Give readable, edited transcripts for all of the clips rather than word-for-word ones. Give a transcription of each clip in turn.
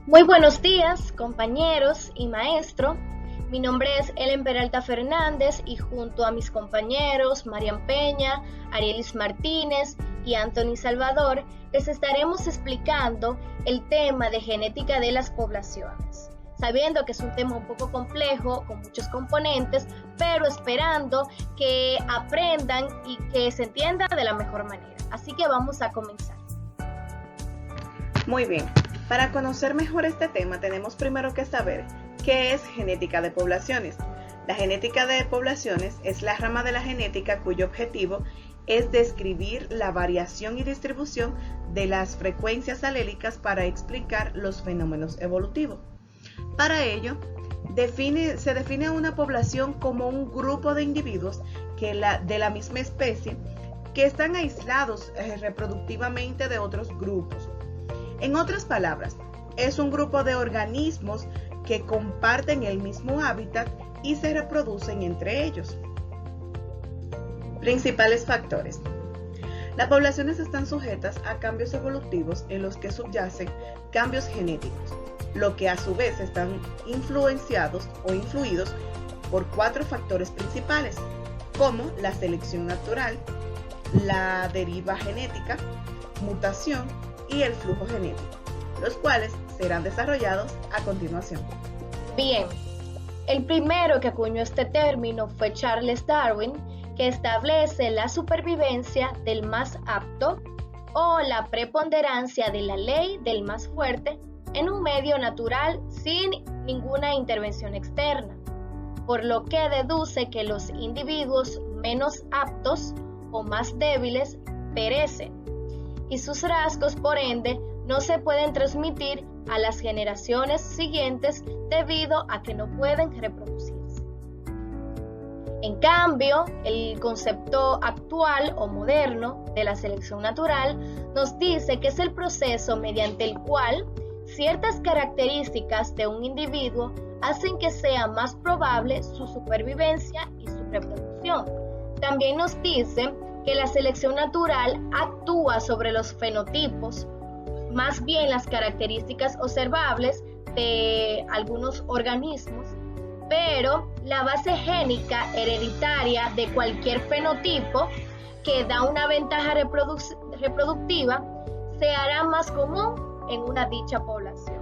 Muy buenos días, compañeros y maestro. Mi nombre es Ellen Peralta Fernández y junto a mis compañeros Marian Peña, Arielis Martínez y Anthony Salvador les estaremos explicando el tema de genética de las poblaciones, sabiendo que es un tema un poco complejo, con muchos componentes, pero esperando que aprendan y que se entienda de la mejor manera. Así que vamos a comenzar. Muy bien, para conocer mejor este tema tenemos primero que saber qué es genética de poblaciones. La genética de poblaciones es la rama de la genética cuyo objetivo es describir la variación y distribución de las frecuencias alélicas para explicar los fenómenos evolutivos. Para ello, se define a una población como un grupo de individuos de la misma especie que están aislados reproductivamente de otros grupos. En otras palabras, es un grupo de organismos que comparten el mismo hábitat y se reproducen entre ellos. Principales factores. Las poblaciones están sujetas a cambios evolutivos en los que subyacen cambios genéticos, lo que a su vez están influenciados o influidos por 4 factores principales, como la selección natural, la deriva genética, mutación y el flujo genético, los cuales serán desarrollados a continuación. Bien, el primero que acuñó este término fue Charles Darwin, que establece la supervivencia del más apto o la preponderancia de la ley del más fuerte en un medio natural sin ninguna intervención externa, por lo que deduce que los individuos menos aptos o más débiles perecen y sus rasgos, por ende, no se pueden transmitir a las generaciones siguientes debido a que no pueden reproducirse. En cambio, el concepto actual o moderno de la selección natural nos dice que es el proceso mediante el cual ciertas características de un individuo hacen que sea más probable su supervivencia y su reproducción. También nos dice que la selección natural actúa sobre los fenotipos, más bien las características observables de algunos organismos, pero la base génica hereditaria de cualquier fenotipo que da una ventaja reproductiva se hará más común en una dicha población.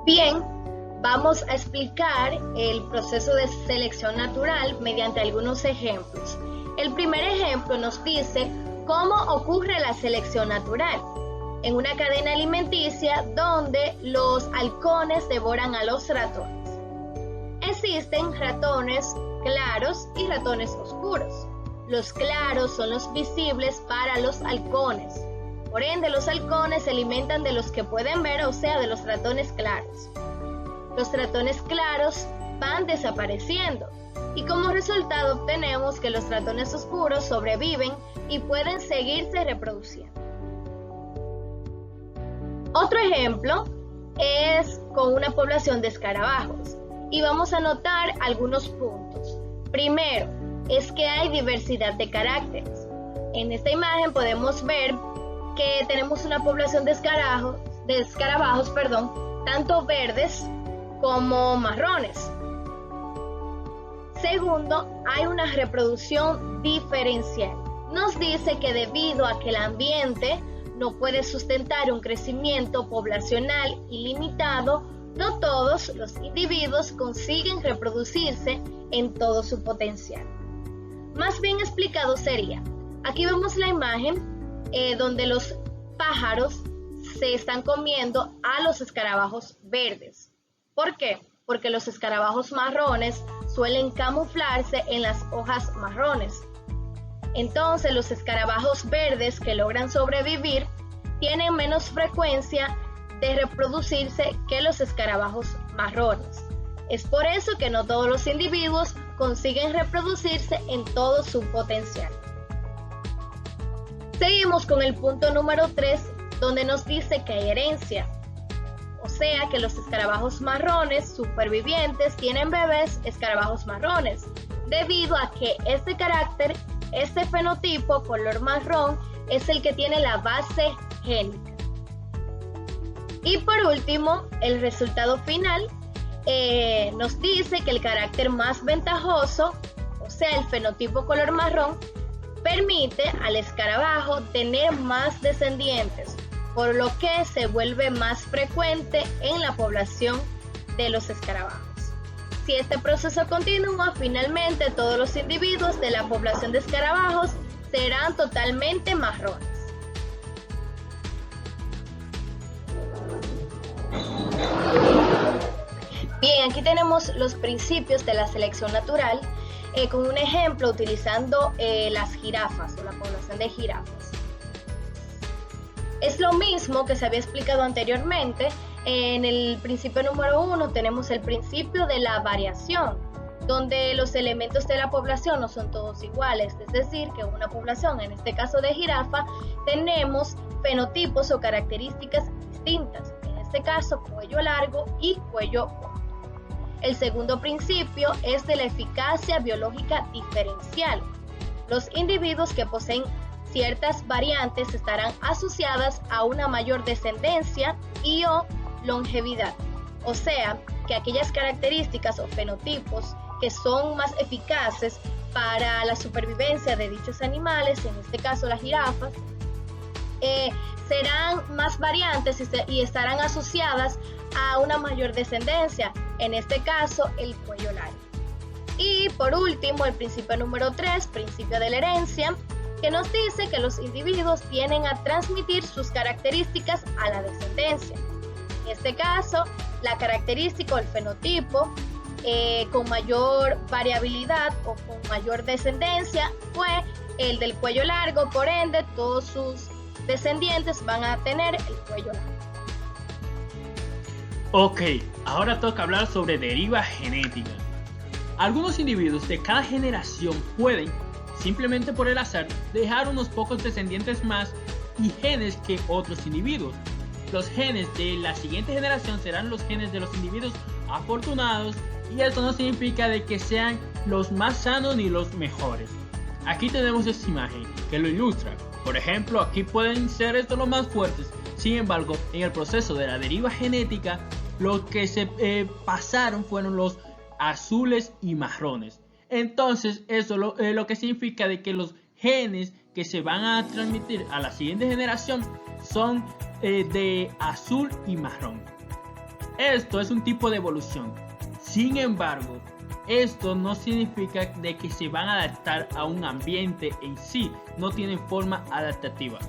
Bien, vamos a explicar el proceso de selección natural mediante algunos ejemplos. El primer ejemplo nos dice cómo ocurre la selección natural en una cadena alimenticia donde los halcones devoran a los ratones. Existen ratones claros y ratones oscuros. Los claros son los visibles para los halcones. Por ende, los halcones se alimentan de los que pueden ver, o sea, de los ratones claros. Los ratones claros van desapareciendo y como resultado obtenemos que los ratones oscuros sobreviven y pueden seguirse reproduciendo. Otro ejemplo es con una población de escarabajos y vamos a notar algunos puntos. Primero, es que hay diversidad de caracteres. En esta imagen podemos ver que tenemos una población de escarabajos, tanto verdes como marrones. Segundo, hay una reproducción diferencial. Nos dice que debido a que el ambiente no puede sustentar un crecimiento poblacional ilimitado, no todos los individuos consiguen reproducirse en todo su potencial. Más bien explicado sería, aquí vemos la imagen donde los pájaros se están comiendo a los escarabajos verdes. ¿Por qué? Porque los escarabajos marrones suelen camuflarse en las hojas marrones. Entonces los escarabajos verdes que logran sobrevivir tienen menos frecuencia de reproducirse que los escarabajos marrones. Es por eso que no todos los individuos consiguen reproducirse en todo su potencial. Seguimos con el punto número 3, donde nos dice que hay herencia. O sea que los escarabajos marrones supervivientes tienen bebés escarabajos marrones, debido a que este fenotipo color marrón es el que tiene la base génica. Y por último, el resultado final nos dice que el carácter más ventajoso, o sea, el fenotipo color marrón, permite al escarabajo tener más descendientes, por lo que se vuelve más frecuente en la población de los escarabajos. Si este proceso continúa, finalmente todos los individuos de la población de escarabajos serán totalmente marrones. Bien, aquí tenemos los principios de la selección natural, con un ejemplo utilizando las jirafas o la población de jirafas. Es lo mismo que se había explicado anteriormente. En el principio número 1 tenemos el principio de la variación, donde los elementos de la población no son todos iguales, es decir, que en una población, en este caso de jirafa, tenemos fenotipos o características distintas, en este caso cuello largo y cuello corto. El segundo principio es de la eficacia biológica diferencial. Los individuos que poseen ciertas variantes estarán asociadas a una mayor descendencia y o longevidad, o sea, que aquellas características o fenotipos que son más eficaces para la supervivencia de dichos animales, en este caso las jirafas, serán más variantes y estarán asociadas a una mayor descendencia, en este caso el cuello largo. Y por último, el principio número 3, principio de la herencia, que nos dice que los individuos tienden a transmitir sus características a la descendencia. En este caso, la característica o el fenotipo con mayor variabilidad o con mayor descendencia fue el del cuello largo, por ende todos sus descendientes van a tener el cuello largo. Ok, ahora toca hablar sobre deriva genética. Algunos individuos de cada generación pueden, simplemente por el azar, dejar unos pocos descendientes más y genes que otros individuos. Los genes de la siguiente generación serán los genes de los individuos afortunados, y esto no significa de que sean los más sanos ni los mejores. Aquí tenemos esta imagen que lo ilustra. Por ejemplo, aquí pueden ser estos los más fuertes. Sin embargo, en el proceso de la deriva genética, lo que se pasaron fueron los azules y marrones. Entonces, eso lo que significa de que los genes que se van a transmitir a la siguiente generación son de azul y marrón. Esto es un tipo de evolución. Sin embargo, esto no significa de que se van a adaptar a un ambiente en sí, no tienen forma adaptativa.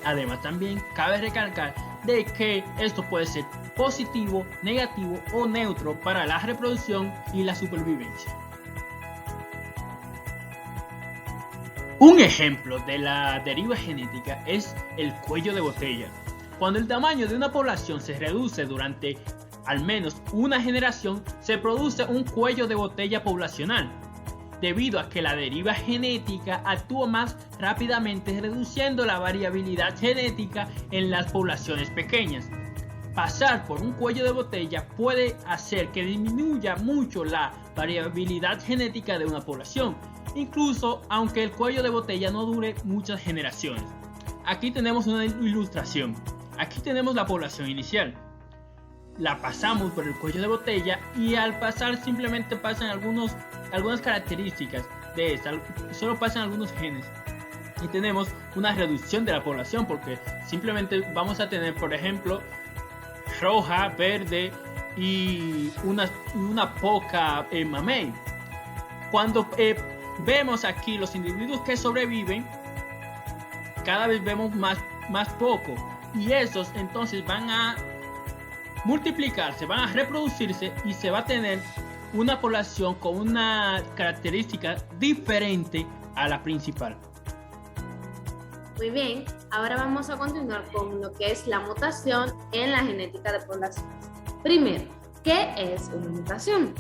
Además, también cabe recalcar de que esto puede ser positivo, negativo o neutro para la reproducción y la supervivencia. Un ejemplo de la deriva genética es el cuello de botella. Cuando el tamaño de una población se reduce durante al menos una generación, se produce un cuello de botella poblacional, debido a que la deriva genética actúa más rápidamente, reduciendo la variabilidad genética en las poblaciones pequeñas. Pasar por un cuello de botella puede hacer que disminuya mucho la variabilidad genética de una población, incluso aunque el cuello de botella no dure muchas generaciones. Aquí tenemos una ilustración. Aquí tenemos la población inicial. La pasamos por el cuello de botella y al pasar simplemente pasan algunas características de esta, solo pasan algunos genes. Y tenemos una reducción de la población porque simplemente vamos a tener, por ejemplo, roja, verde y una poca mamey. Cuando vemos aquí los individuos que sobreviven, cada vez vemos más poco, y esos entonces van a multiplicarse, van a reproducirse y se va a tener una población con una característica diferente a la principal. Muy bien, ahora vamos a continuar con lo que es la mutación en la genética de poblaciones. Primero, ¿qué es una mutación?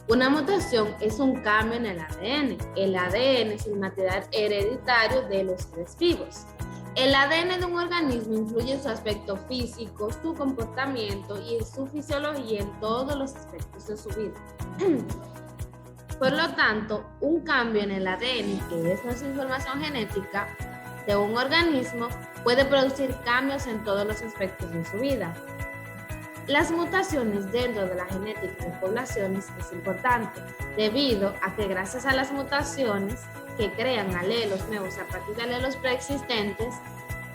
Una mutación es un cambio en el ADN. El ADN es el material hereditario de los seres vivos. El ADN de un organismo influye en su aspecto físico, su comportamiento y en su fisiología en todos los aspectos de su vida. Por lo tanto, un cambio en el ADN, que es nuestra información genética de un organismo, puede producir cambios en todos los aspectos de su vida. Las mutaciones dentro de la genética de poblaciones es importante, debido a que gracias a las mutaciones que crean alelos nuevos a partir de alelos preexistentes,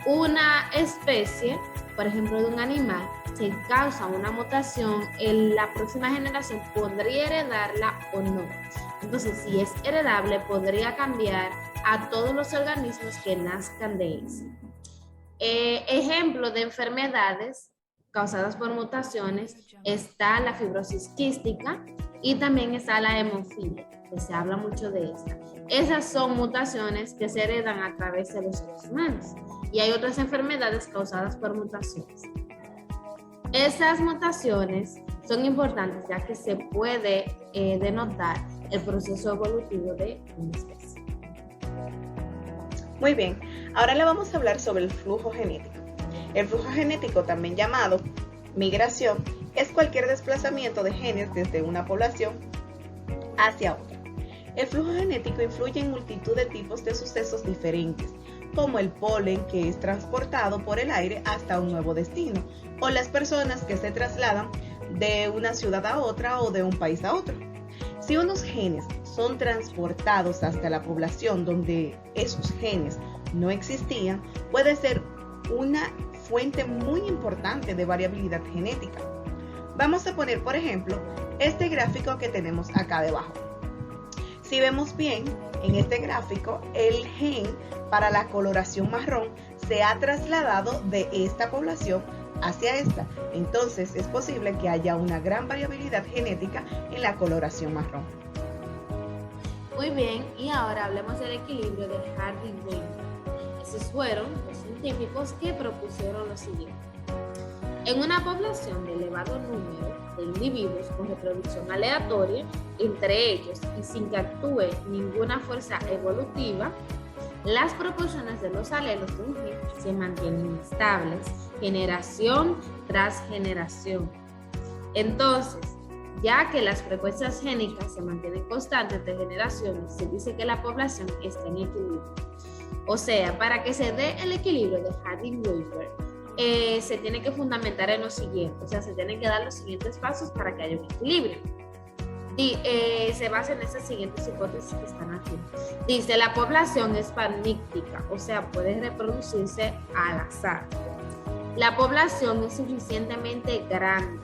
una especie, por ejemplo de un animal, si causa una mutación, en la próxima generación podría heredarla o no. Entonces, si es heredable, podría cambiar a todos los organismos que nazcan de eso. Ejemplo de enfermedades causadas por mutaciones está la fibrosis quística y también está la hemofilia, que se habla mucho de esta. Esas son mutaciones que se heredan a través de los seres humanos y hay otras enfermedades causadas por mutaciones. Esas mutaciones son importantes ya que se puede denotar el proceso evolutivo de una especie. Muy bien, ahora le vamos a hablar sobre el flujo genético. El flujo genético, también llamado migración, es cualquier desplazamiento de genes desde una población hacia otra. El flujo genético influye en multitud de tipos de sucesos diferentes, como el polen que es transportado por el aire hasta un nuevo destino, o las personas que se trasladan de una ciudad a otra o de un país a otro. Si unos genes son transportados hasta la población donde esos genes no existían, puede ser una fuente muy importante de variabilidad genética. Vamos a poner, por ejemplo, este gráfico que tenemos acá debajo. Si vemos bien, en este gráfico, el gen para la coloración marrón se ha trasladado de esta población hacia esta. Entonces, es posible que haya una gran variabilidad genética en la coloración marrón. Muy bien, y ahora hablemos del equilibrio de Hardy-Weinberg. Esos fueron los científicos que propusieron lo siguiente. En una población de elevado número de individuos con reproducción aleatoria entre ellos y sin que actúe ninguna fuerza evolutiva, las proporciones de los alelos de un gen se mantienen estables generación tras generación. Entonces, ya que las frecuencias génicas se mantienen constantes de generaciones, se dice que la población está en equilibrio. O sea, para que se dé el equilibrio de Hardy-Weinberg, se tiene que fundamentar en lo siguiente, o sea, se tienen que dar los siguientes pasos para que haya un equilibrio. Se basa en esas siguientes hipótesis que están aquí. Dice, la población es paníctica, o sea, puede reproducirse al azar. La población es suficientemente grande.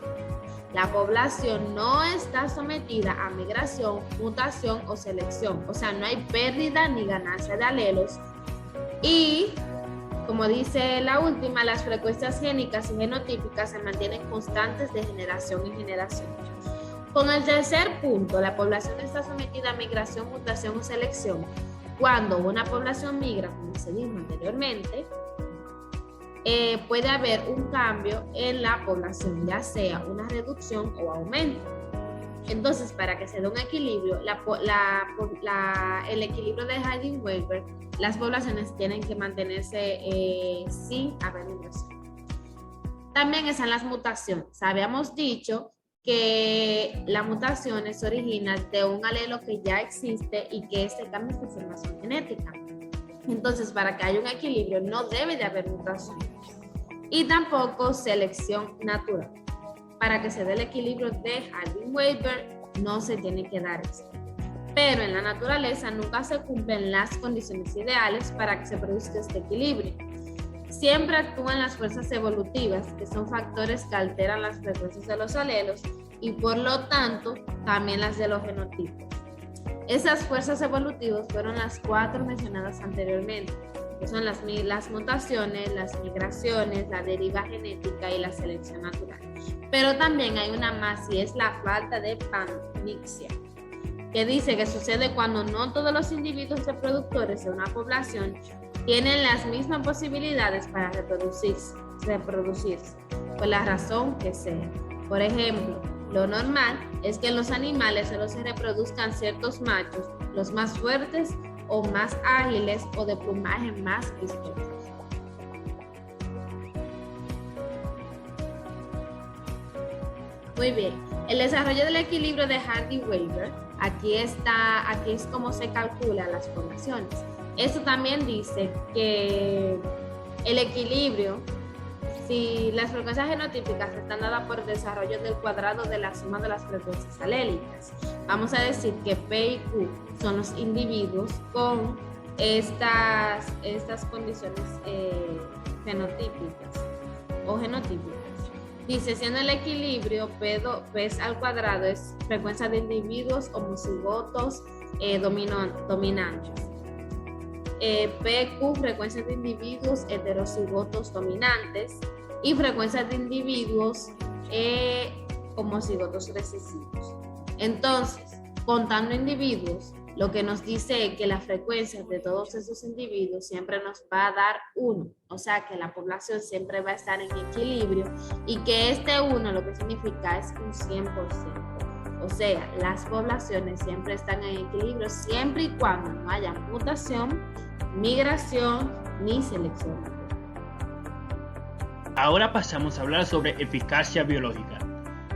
La población no está sometida a migración, mutación o selección, o sea, no hay pérdida ni ganancia de alelos. Y, como dice la última, las frecuencias génicas y genotípicas se mantienen constantes de generación en generación. Con el tercer punto, la población está sometida a migración, mutación o selección. Cuando una población migra, como se dijo anteriormente, puede haber un cambio en la población, ya sea una reducción o aumento. Entonces, para que se dé un equilibrio, el equilibrio de Hardy-Weinberg, las poblaciones tienen que mantenerse sin haber migración. También están las mutaciones. Habíamos dicho que la mutación se origina de un alelo que ya existe y que este cambia su formación genética. Entonces, para que haya un equilibrio, no debe de haber mutación y tampoco selección natural. Para que se dé el equilibrio de Hardy-Weinberg, no se tiene que dar esto. Pero en la naturaleza nunca se cumplen las condiciones ideales para que se produzca este equilibrio. Siempre actúan las fuerzas evolutivas, que son factores que alteran las frecuencias de los alelos y por lo tanto también las de los genotipos. Esas fuerzas evolutivas fueron las 4 mencionadas anteriormente, que son las mutaciones, las migraciones, la deriva genética y la selección natural. Pero también hay una más y es la falta de panmixia, que dice que sucede cuando no todos los individuos reproductores de una población tienen las mismas posibilidades para reproducirse, por la razón que sea. Por ejemplo, lo normal es que en los animales solo se reproduzcan ciertos machos, los más fuertes o más ágiles o de plumaje más vistoso. Muy bien, el desarrollo del equilibrio de Hardy-Weinberg, aquí es como se calcula las poblaciones. Esto también dice que el equilibrio si las frecuencias genotípicas están dadas por el desarrollo del cuadrado de la suma de las frecuencias alélicas, vamos a decir que P y Q son los individuos con estas condiciones fenotípicas o genotípicas. Dice, siendo el equilibrio P al cuadrado es frecuencia de individuos homocigotos dominantes. PQ, frecuencia de individuos heterocigotos dominantes, y frecuencia de individuos homocigotos recesivos. Entonces, contando individuos, lo que nos dice es que la frecuencia de todos esos individuos siempre nos va a dar 1, o sea que la población siempre va a estar en equilibrio y que este 1 lo que significa es un 100%. O sea, las poblaciones siempre están en equilibrio siempre y cuando no haya mutación, migración ni selección. Ahora pasamos a hablar sobre eficacia biológica.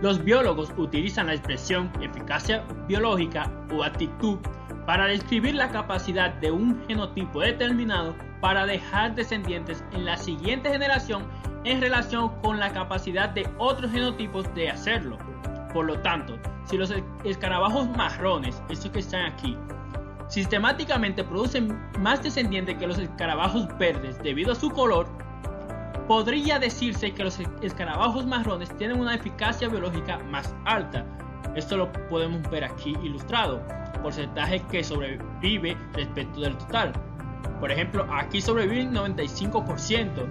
Los biólogos utilizan la expresión eficacia biológica o actitud para describir la capacidad de un genotipo determinado para dejar descendientes en la siguiente generación en relación con la capacidad de otros genotipos de hacerlo. Por lo tanto, si los escarabajos marrones, estos que están aquí, sistemáticamente producen más descendientes que los escarabajos verdes debido a su color, podría decirse que los escarabajos marrones tienen una eficacia biológica más alta. Esto lo podemos ver aquí ilustrado. Porcentaje que sobrevive respecto del total. Por ejemplo, aquí sobreviven 95%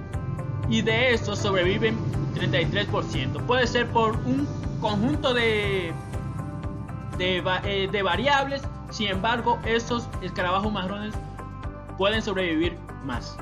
y de estos sobreviven 33%. Puede ser por un conjunto de variables. Sin embargo, estos escarabajos marrones pueden sobrevivir más.